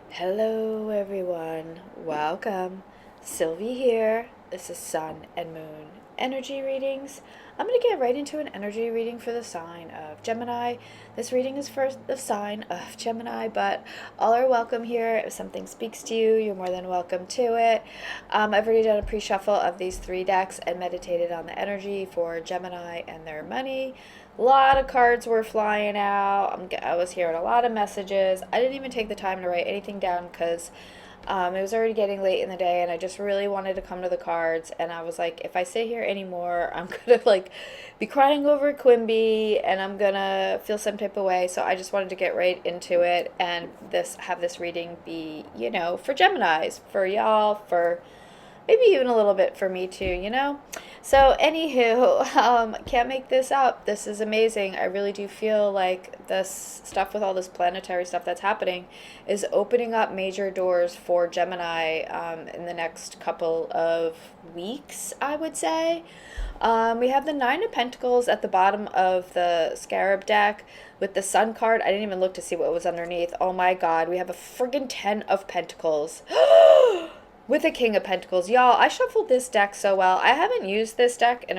Hello everyone, welcome. Sylvie here. This is Sun and Moon energy readings. I'm going to get right into an energy reading for the sign of Gemini. This reading is for the sign of Gemini, but all are welcome here. If something speaks to you, you're more than welcome to it. I've already done a pre-shuffle of these 3 decks and meditated on the energy for Gemini and their money. A lot of cards were flying out. I was hearing a lot of messages. I didn't even take the time to write anything down because it was already getting late in the day, and I just really wanted to come to the cards. And I was like, if I sit here anymore, I'm gonna be crying over Quimby, and I'm gonna feel some type of way. So I just wanted to get right into it and have this reading be, for Gemini's, for y'all, for maybe even a little bit for me too. So, anywho, can't make this up. This is amazing. I really do feel like this stuff with all this planetary stuff that's happening is opening up major doors for Gemini in the next couple of weeks, I would say. We have the Nine of Pentacles at the bottom of the Scarab deck with the Sun card. I didn't even look to see what was underneath. Oh my god, we have a friggin' Ten of Pentacles. With a King of Pentacles. Y'all, I shuffled this deck so well. I haven't used this deck in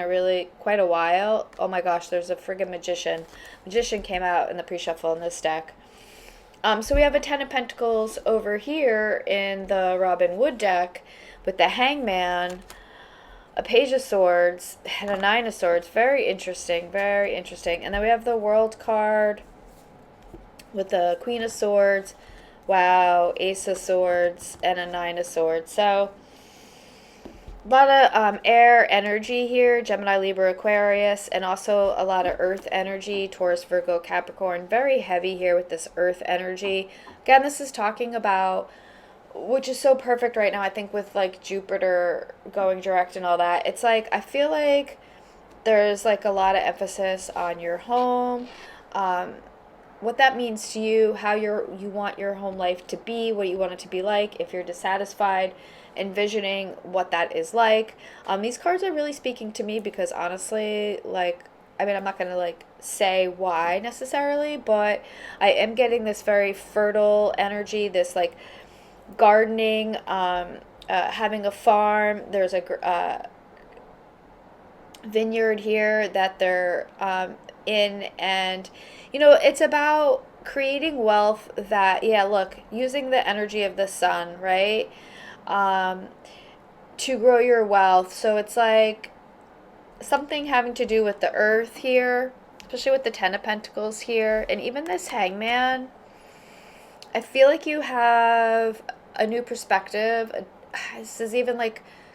quite a while. Oh my gosh, there's a friggin' Magician. Magician came out in the pre-shuffle in this deck. So we have a Ten of Pentacles over here in the Robin Wood deck with the Hangman, a Page of Swords, and a Nine of Swords. Very interesting, very interesting. And then we have the World card with the Queen of Swords. Wow, Ace of Swords and a Nine of Swords. So, a lot of air energy here, Gemini, Libra, Aquarius, and also a lot of earth energy, Taurus, Virgo, Capricorn. Very heavy here with this earth energy. Again, this is talking about, which is so perfect right now, I think, with like Jupiter going direct and all that. It's like, I feel like there's like a lot of emphasis on your home, what that means to you, how you want your home life to be, what you want it to be like, if you're dissatisfied, envisioning what that is like. These cards are really speaking to me because honestly, I'm not gonna say why necessarily, but I am getting this very fertile energy, this gardening, having a farm. There's a vineyard here that they're in, and it's about creating wealth that, yeah, look, using the energy of the sun, right, to grow your wealth. So it's like something having to do with the earth here, especially with the Ten of Pentacles here, and even this Hangman. I feel like you have a new perspective. This is even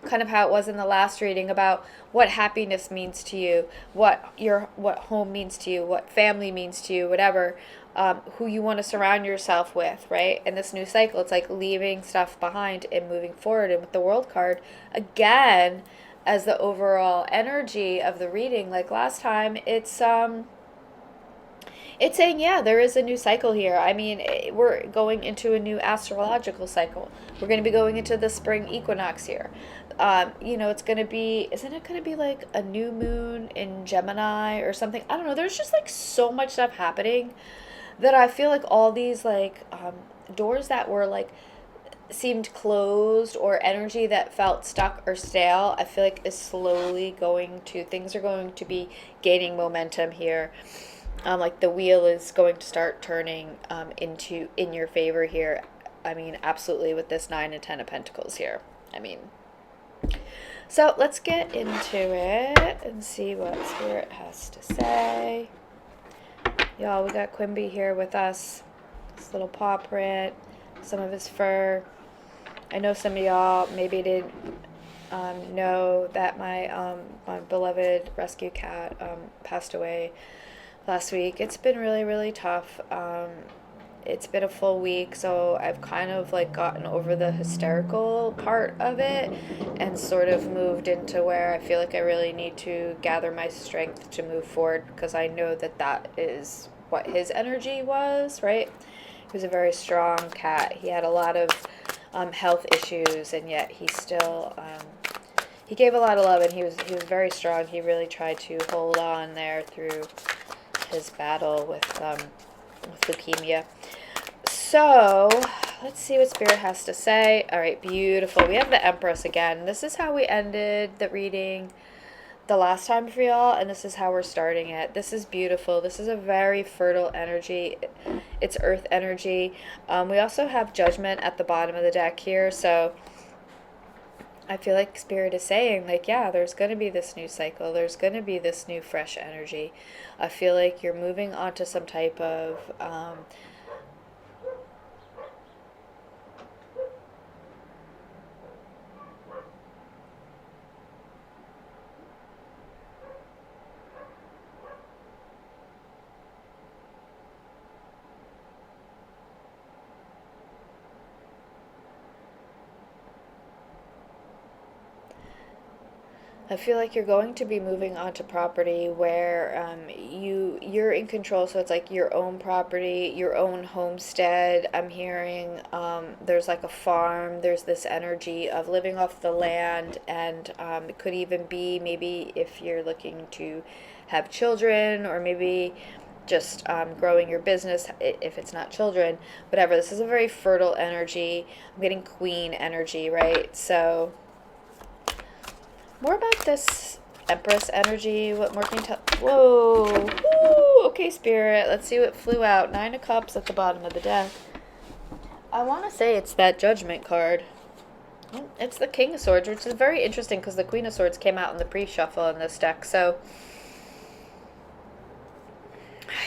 kind of how it was in the last reading about what happiness means to you, what home means to you, what family means to you, whatever, who you want to surround yourself with, right? In this new cycle, it's like leaving stuff behind and moving forward. And with the World card, again, as the overall energy of the reading, like last time, it's saying, yeah, there is a new cycle here. I mean, we're going into a new astrological cycle. We're going to be going into the spring equinox here. It's going to be, isn't it going to be like a new moon in Gemini or something? I don't know. There's just so much stuff happening that I feel like all these doors that were seemed closed, or energy that felt stuck or stale, I feel like is slowly things are going to be gaining momentum here. The wheel is going to start turning in your favor here. I mean, absolutely, with this 9 and 10 of Pentacles here. I mean, so let's get into it and see what Spirit has to say. Y'all, we got Quimby here with us. This little paw print, some of his fur. I know some of y'all maybe didn't know that my beloved rescue cat passed away last week. It's been really, really tough. It's been a full week, so I've kind of gotten over the hysterical part of it and sort of moved into where I feel like I really need to gather my strength to move forward, because I know that is what his energy was, right? He was a very strong cat. He had a lot of health issues, and yet he still he gave a lot of love, and he was very strong. He really tried to hold on there through his battle with leukemia. So let's see what Spirit has to say. All right, beautiful. We have the Empress again. This is how we ended the reading the last time for y'all, and this is how we're starting it. This is beautiful. This is a very fertile energy. It's earth energy. We also have Judgment at the bottom of the deck here, so I feel like Spirit is saying, like, yeah, there's going to be this new cycle. There's going to be this new fresh energy. I feel like you're moving on to some type of I feel like you're going to be moving onto property where you're in control. So it's like your own property, your own homestead. I'm hearing there's like a farm. There's this energy of living off the land, and it could even be maybe if you're looking to have children, or maybe just growing your business if it's not children. Whatever. This is a very fertile energy. I'm getting queen energy, right? So more about this Empress energy. What more can you tell? Whoa. Woo. Okay, Spirit. Let's see what flew out. 9 of Cups at the bottom of the deck. I want to say it's that Judgment card. It's the King of Swords, which is very interesting because the Queen of Swords came out in the pre-shuffle in this deck. So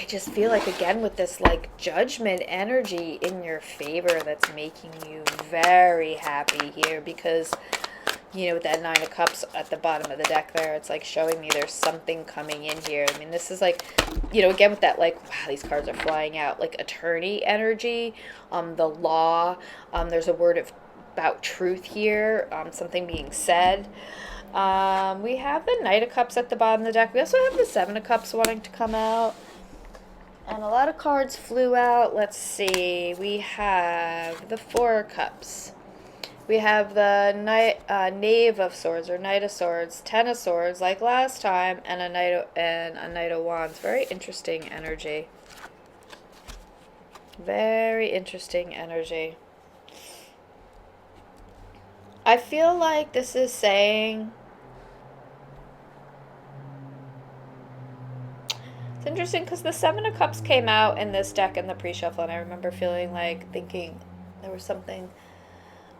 I just feel like, again, with this like Judgment energy in your favor, that's making you very happy here, because with that 9 of Cups at the bottom of the deck there, it's like showing me there's something coming in here. I mean, this is like, again, with that, like, wow, these cards are flying out, like attorney energy, the law, there's a word about truth here, something being said. We have the Knight of Cups at the bottom of the deck. We also have the 7 of Cups wanting to come out. And a lot of cards flew out. Let's see. We have the 4 of Cups. We have the Knave of Swords, or Knight of Swords, 10 of Swords, like last time, and a Knight of Wands. Very interesting energy. Very interesting energy. I feel like this is saying, it's interesting because the 7 of Cups came out in this deck in the pre-shuffle, and I remember thinking there was something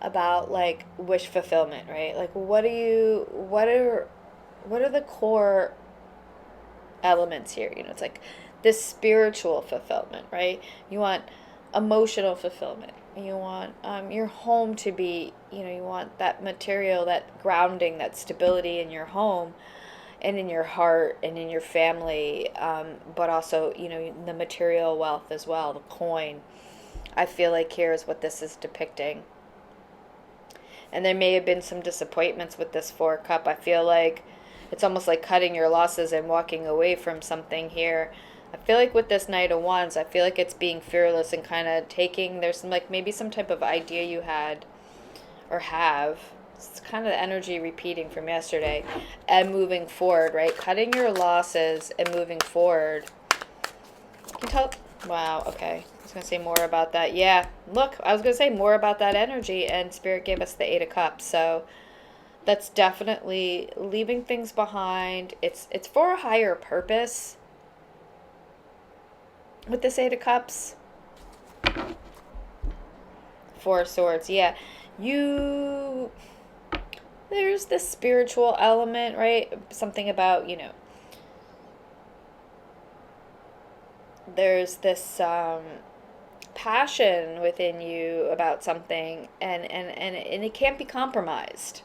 about like wish fulfillment, right? Like, what are the core elements here? It's like this spiritual fulfillment, right? You want emotional fulfillment. You want your home to be, you want that material, that grounding, that stability in your home and in your heart and in your family, but also, the material wealth as well, the coin. I feel like here is what this is depicting. And there may have been some disappointments with this 4 cup. I feel like it's almost like cutting your losses and walking away from something here. I feel like with this Knight of Wands, I feel like it's being fearless and kind of there's maybe some type of idea you had or have. It's kind of the energy repeating from yesterday. And moving forward, right? Cutting your losses and moving forward. Can you tell? Wow, okay. I was going to say more about that. Yeah, look, I was going to say more about that energy, and Spirit gave us the 8 of Cups. So that's definitely leaving things behind. It's for a higher purpose with this 8 of Cups. 4 of Swords, yeah. There's this spiritual element, right? Something about, there's this passion within you about something, and it can't be compromised.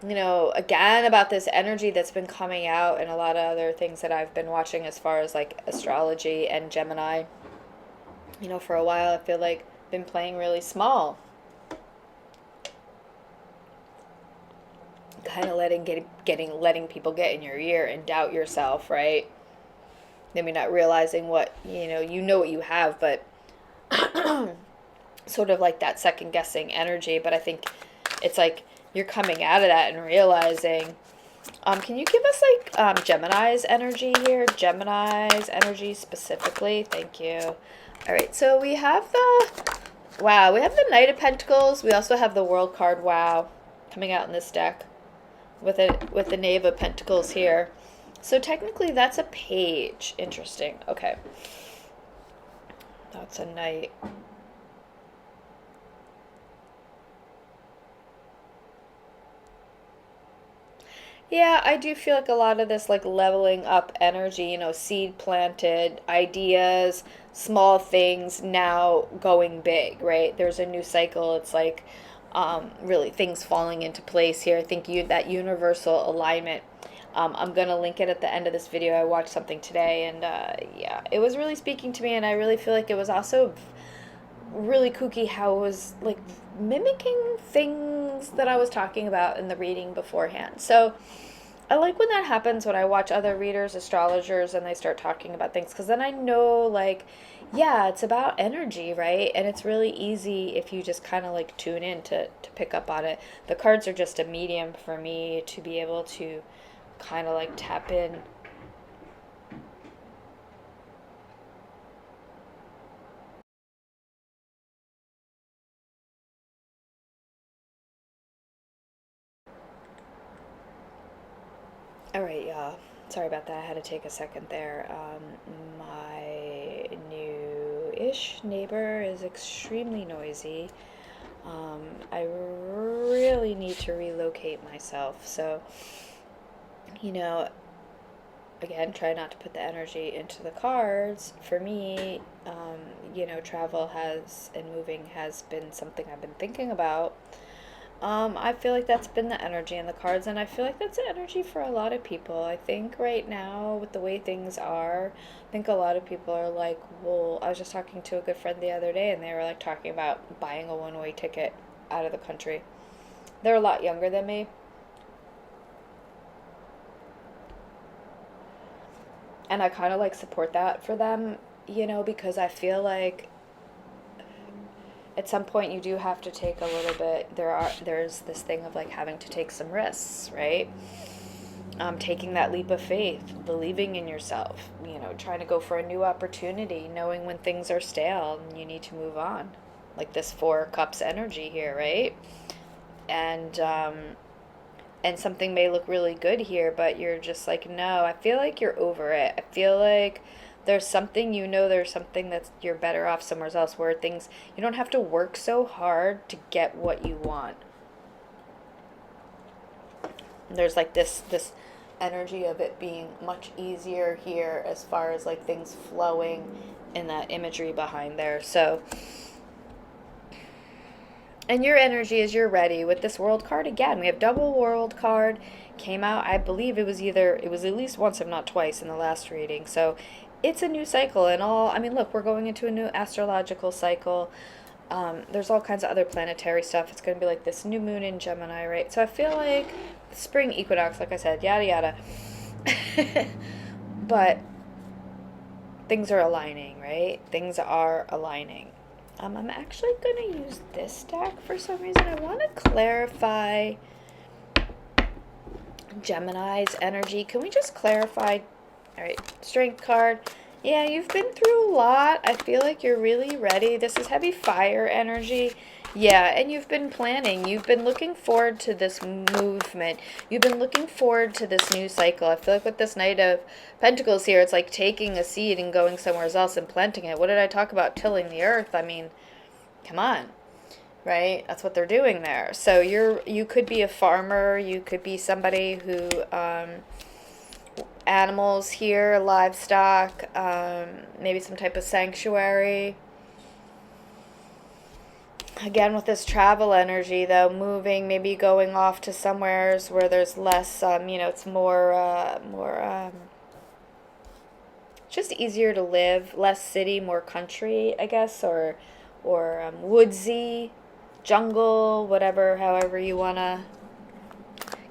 Again, about this energy that's been coming out and a lot of other things that I've been watching as far as like astrology and Gemini. For a while, I feel like I've been playing really small. Kind of letting people get in your ear and doubt yourself, right? Maybe not realizing what, what you have, but sort of like that second guessing energy. But I think it's like you're coming out of that and realizing Can you give us like Gemini's energy here? Gemini's energy specifically. Thank you. All right, so we have wow, we have the Knight of Pentacles. We also have the World card, wow, coming out in this deck with the Knave of Pentacles here. So technically that's a page. Interesting. Okay. That's a Knight. Yeah, I do feel like a lot of this like leveling up energy, you know, seed planted, ideas, small things now going big, right? There's a new cycle. It's like really things falling into place here. I think that universal alignment. I'm gonna link it at the end of this video. I watched something today, and yeah, it was really speaking to me, and I really feel like it was also really kooky how it was like mimicking things that I was talking about in the reading beforehand. So I like when that happens, when I watch other readers, astrologers, and they start talking about things, because then I know, like, yeah, it's about energy, right? And it's really easy if you just kind of like tune in to pick up on it. The cards are just a medium for me to be able to kind of like tap in. All right, y'all. Sorry about that. I had to take a second there. My new-ish neighbor is extremely noisy. I really need to relocate myself. So, you know, again, try not to put the energy into the cards. For me, you know, travel has and moving has been something I've been thinking about. I feel like that's been the energy in the cards, and I feel like that's the energy for a lot of people. I think right now, with the way things are, I think a lot of people are like, well, I was just talking to a good friend the other day, and they were like talking about buying a one-way ticket out of the country. They're a lot younger than me, and I kind of like support that for them, you know, because I feel like at some point you do have to take a little bit, there's this thing of like having to take some risks, right? Taking that leap of faith, believing in yourself, you know, trying to go for a new opportunity, knowing when things are stale and you need to move on, like this Four Cups energy here, right? And something may look really good here, but you're just like, no, I feel like you're over it. I feel like there's something, you know, there's something that's, you're better off somewhere else, where things, you don't have to work so hard to get what you want. There's like this energy of it being much easier here as far as like things flowing in that imagery behind there. So, and your energy is you're ready with this World card again. We have double World card came out. I believe it was at least once, if not twice, in the last reading. So it's a new cycle and all. I mean, look, we're going into a new astrological cycle. There's all kinds of other planetary stuff. It's going to be like this new moon in Gemini, right? So I feel like spring equinox, like I said, yada yada. But things are aligning, right? Things are aligning. I'm actually going to use this deck for some reason. I want to clarify Gemini's energy. Can we just clarify? All right, Strength card. Yeah, you've been through a lot. I feel like you're really ready. This is heavy fire energy. Yeah, and you've been planning. You've been looking forward to this movement. You've been looking forward to this new cycle. I feel like with this Knight of Pentacles here, it's like taking a seed and going somewhere else and planting it. What did I talk about? Tilling the earth. I mean, come on, right? That's what they're doing there. So you could be a farmer. You could be somebody who animals here, livestock, maybe some type of sanctuary. Again, with this travel energy, though, moving, maybe going off to somewheres where there's less, you know, it's more, just easier to live, less city, more country, I guess, or woodsy, jungle, whatever, however you wanna.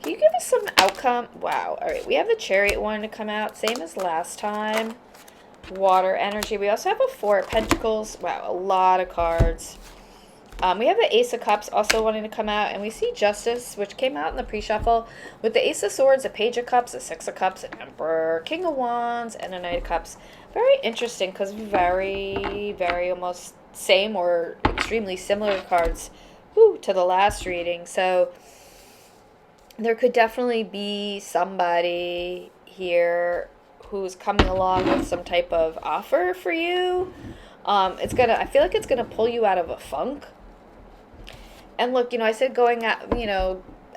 Can you give us some outcome? Wow. All right, we have the Chariot one to come out, same as last time. Water energy. We also have a Four of Pentacles. Wow, a lot of cards. We have the Ace of Cups also wanting to come out, and we see Justice, which came out in the pre-shuffle, with the Ace of Swords, a Page of Cups, a Six of Cups, an Emperor, King of Wands, and a Knight of Cups. Very interesting, because very, very almost same or extremely similar cards to the last reading. So there could definitely be somebody here who's coming along with some type of offer for you. I feel like it's gonna pull you out of a funk. And look, I said going out,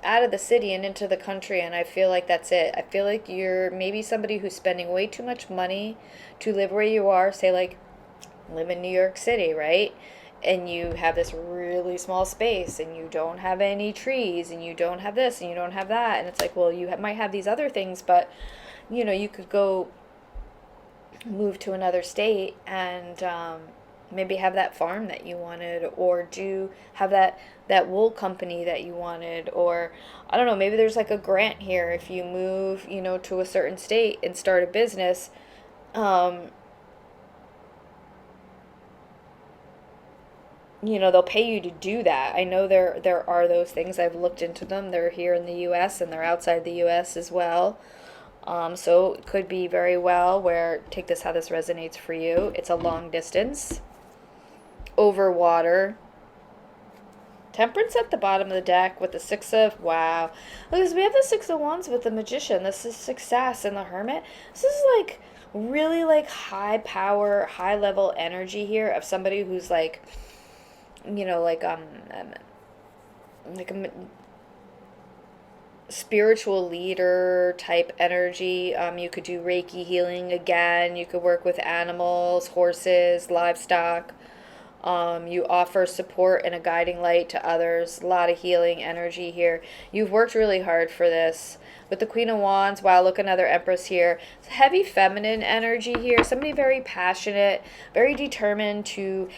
out of the city and into the country, and I feel like that's it. I feel like you're maybe somebody who's spending way too much money to live where you are. Say, like, live in New York City, right? And you have this really small space, and you don't have any trees, and you don't have this, and you don't have that. And it's like, well, you might have these other things, but, you could go move to another state and maybe have that farm that you wanted, or have that wool company that you wanted, or I don't know, maybe there's like a grant here if you move, to a certain state and start a business. They'll pay you to do that. I know there are those things. I've looked into them. They're here in the U.S. and they're outside the U.S. as well. So it could be very well where, take this how this resonates for you. It's a long distance, over water. Temperance at the bottom of the deck with the wow. Because we have the Six of Wands with the Magician. This is success, and the Hermit. This is like really like high power, high level energy here of somebody who's like, like a spiritual leader type energy. You could do Reiki healing again. You could work with animals, horses, livestock. You offer support and a guiding light to others. A lot of healing energy here. You've worked really hard for this. With the Queen of Wands, wow, look, another Empress here. It's heavy feminine energy here. Somebody very passionate, very determined to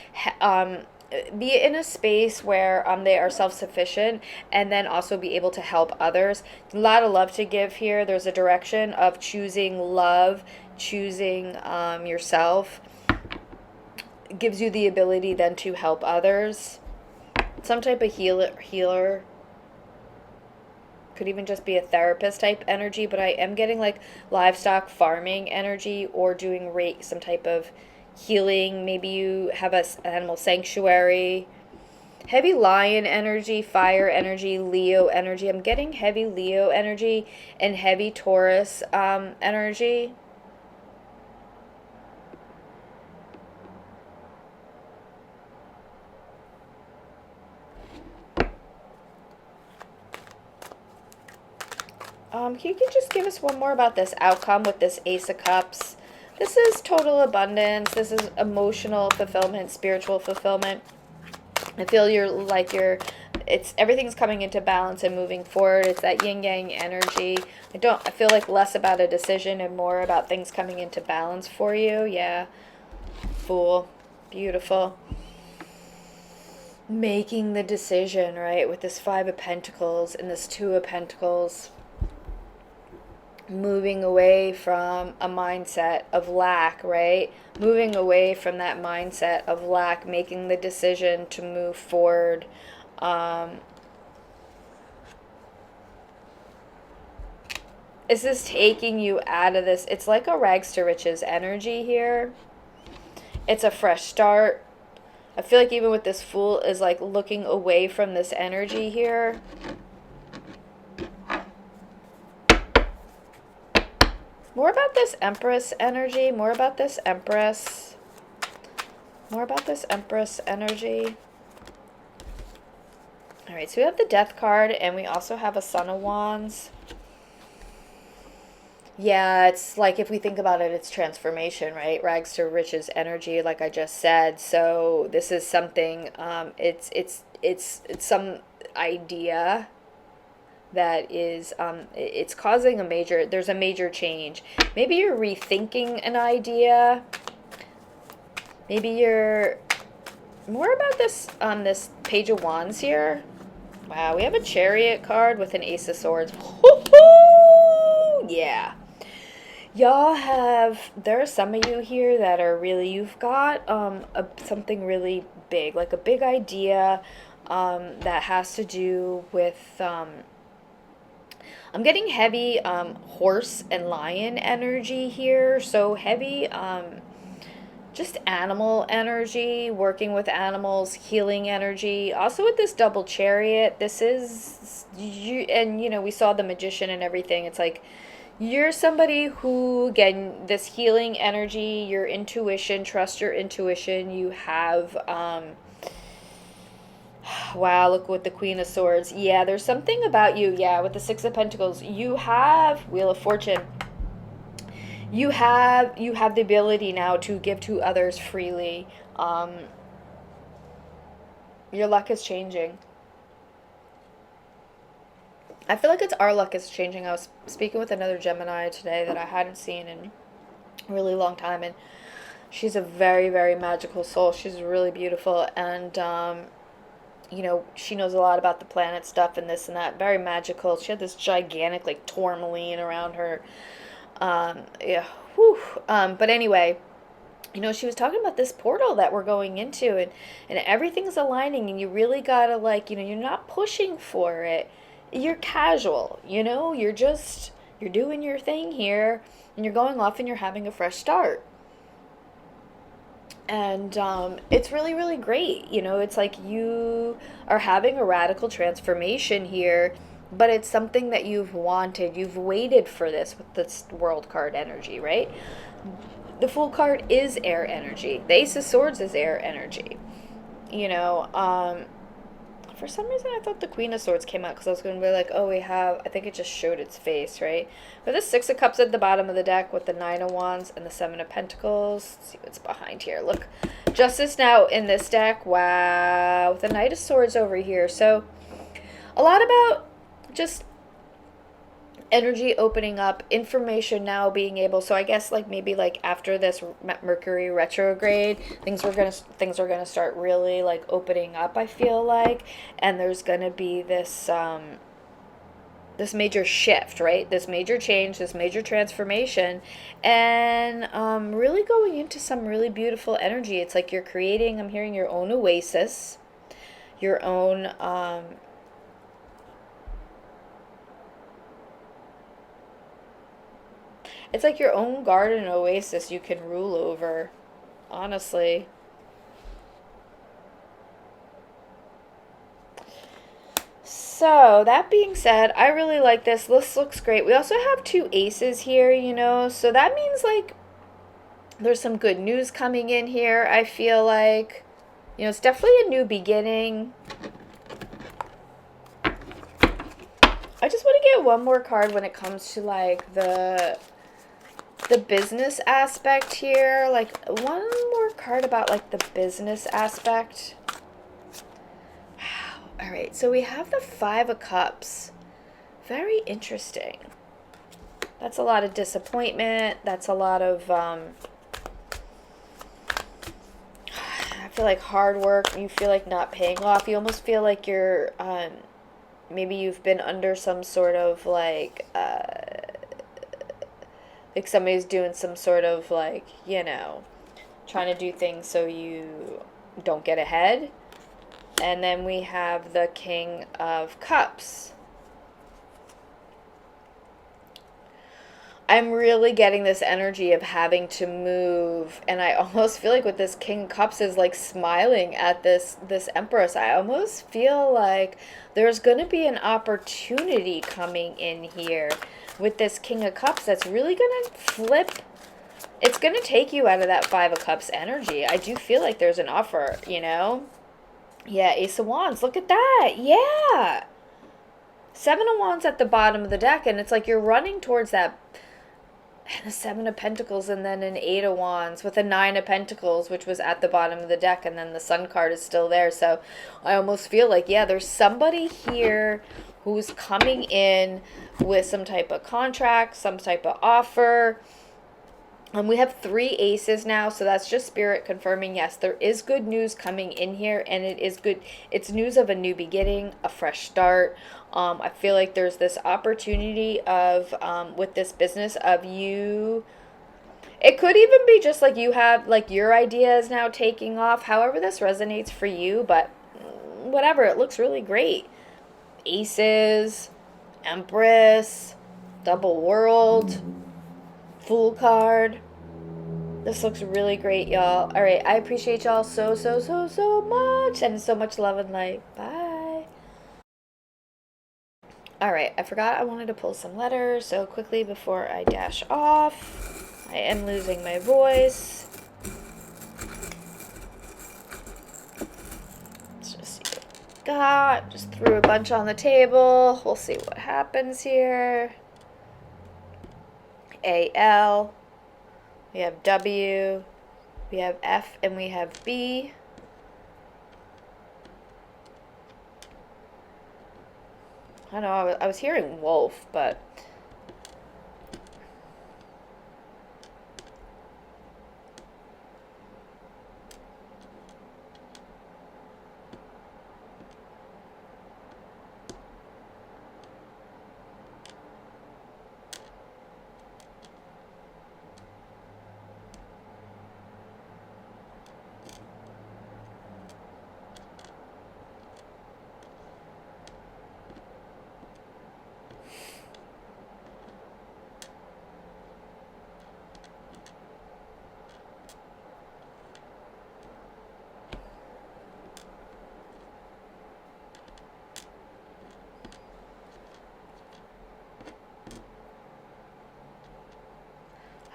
be in a space where they are self-sufficient and then also be able to help others. A lot of love to give here. There's a direction of choosing love, choosing yourself. It gives you the ability then to help others. Some type of healer. Could even just be a therapist type energy, but I am getting like livestock farming energy, or doing some type of healing. Maybe you have an animal sanctuary. Heavy lion energy, fire energy, Leo energy. I'm getting heavy Leo energy and heavy Taurus energy. You can just give us one more about this outcome with this Ace of Cups. This is total abundance. This is emotional fulfillment, spiritual fulfillment. I feel everything's coming into balance and moving forward. It's that yin yang energy. I feel like less about a decision and more about things coming into balance for you. Yeah. Fool. Beautiful. Making the decision, right? With this Five of Pentacles and this Two of Pentacles. Moving away from a mindset of lack, right? Moving away from that mindset of lack, making the decision to move forward. This is taking you out of this. It's like a rags to riches energy here. It's a fresh start. I feel like even with this Fool is like looking away from this energy here. More about this Empress energy. More about this Empress. More about this Empress energy. All right, so we have the Death card, and we also have a Son of Wands. Yeah, it's like, if we think about it, it's transformation, right? Rags to riches energy, like I just said. So this is something, it's some idea that is, it's causing there's a major change. Maybe you're rethinking an idea. Maybe you're, more about this, this Page of Wands here. Wow, we have a Chariot card with an Ace of Swords. Woo-hoo! Yeah. Y'all have, there are some of you here that are really, you've got something really big, like a big idea that has to do with, I'm getting heavy horse and lion energy here. So heavy just animal energy, working with animals, healing energy. Also with this double chariot, this is you, and you know, we saw the magician and everything. It's like you're somebody who, again, this healing energy, your intuition, trust your intuition. You have wow, look with the Queen of Swords. Yeah, there's something about you, yeah, with the Six of Pentacles. You have Wheel of Fortune. You have the ability now to give to others freely. Your luck is changing. I feel like it's our luck is changing. I was speaking with another Gemini today that I hadn't seen in a really long time, and she's a very, very magical soul. She's really beautiful, and you know, she knows a lot about the planet stuff and this and that. Very magical. She had this gigantic like tourmaline around her. Yeah. Whew. But anyway, you know, she was talking about this portal that we're going into, and everything's aligning, and you really gotta, like, you know, you're not pushing for it. You're casual, you know, you're doing your thing here, and you're going off and you're having a fresh start. And it's really, really great. You know, it's like you are having a radical transformation here, but it's something that you've wanted. You've waited for this with this world card energy, right? The Fool card is air energy. The Ace of Swords is air energy. You know, for some reason I thought the Queen of Swords came out because I was going to be like, oh, we have, I think it just showed its face, right? But the Six of Cups at the bottom of the deck with the Nine of Wands and the Seven of Pentacles. Let's see what's behind here. Look, Justice now in this deck. Wow, with the Knight of Swords over here. So a lot about just energy opening up, information now being able, so I guess like maybe like after this Mercury retrograde, things are gonna start really like opening up, I feel like, and there's gonna be this this major shift, right? This major change, this major transformation, and really going into some really beautiful energy. It's like you're creating, I'm hearing your own oasis, your own it's like your own garden oasis you can rule over, honestly. So, that being said, I really like this. This looks great. We also have two aces here, you know, so that means like there's some good news coming in here, I feel like. You know, it's definitely a new beginning. I just want to get one more card when it comes to like the business aspect here. Like one more card about like the business aspect. Wow. All right, so we have the Five of Cups. Very interesting. That's a lot of disappointment. That's a lot of I feel like hard work. You feel like not paying off. You almost feel like you're maybe you've been under some sort of like somebody's doing some sort of like, you know, trying to do things so you don't get ahead. And then we have the King of Cups. I'm really getting this energy of having to move, and I almost feel like with this King of Cups is like smiling at this Empress. I almost feel like there's going to be an opportunity coming in here with this King of Cups that's really going to flip. It's going to take you out of that Five of Cups energy. I do feel like there's an offer, you know? Yeah, Ace of Wands. Look at that. Yeah. Seven of Wands at the bottom of the deck, and it's like you're running towards that. And the Seven of Pentacles, and then an Eight of Wands with a Nine of Pentacles, which was at the bottom of the deck, and then the Sun card is still there. So I almost feel like, yeah, there's somebody here who's coming in with some type of contract, some type of offer. We have 3 aces now, so that's just spirit confirming, yes, there is good news coming in here, and it is good. It's news of a new beginning, a fresh start. I feel like there's this opportunity of, with this business of you, it could even be just like you have, like your idea is now taking off, however this resonates for you, but whatever, it looks really great. Aces, Empress, Double World, Fool card. This looks really great, y'all. All right, I appreciate y'all so, so, so, so much. And so much love and light. Bye. All right, I forgot I wanted to pull some letters. So quickly before I dash off, I am losing my voice. Let's just see what we got. Just threw a bunch on the table. We'll see what happens here. A-L. We have W. We have F and we have B. I don't know, I was hearing wolf, but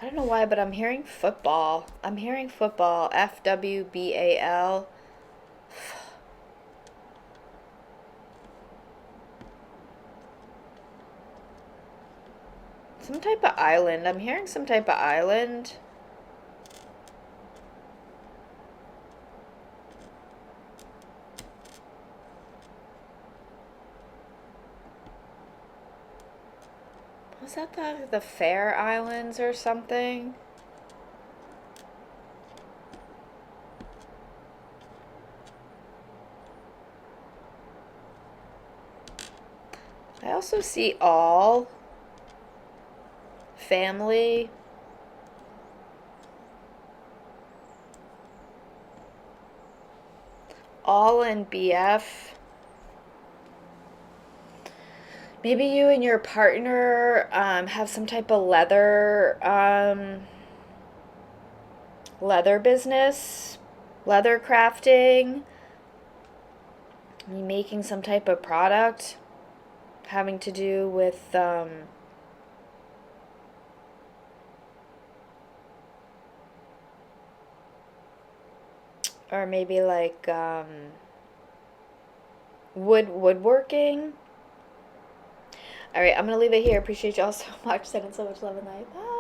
I don't know why, but I'm hearing football. I'm hearing football. FWBAL. Some type of island. I'm hearing some type of island. Was that the Fair Islands or something? I also see all family. All in BF. Maybe you and your partner have some type of leather business, leather crafting, you making some type of product having to do with or maybe like woodworking. All right, I'm gonna leave it here. Appreciate y'all so much. Sending so much love and light. Bye.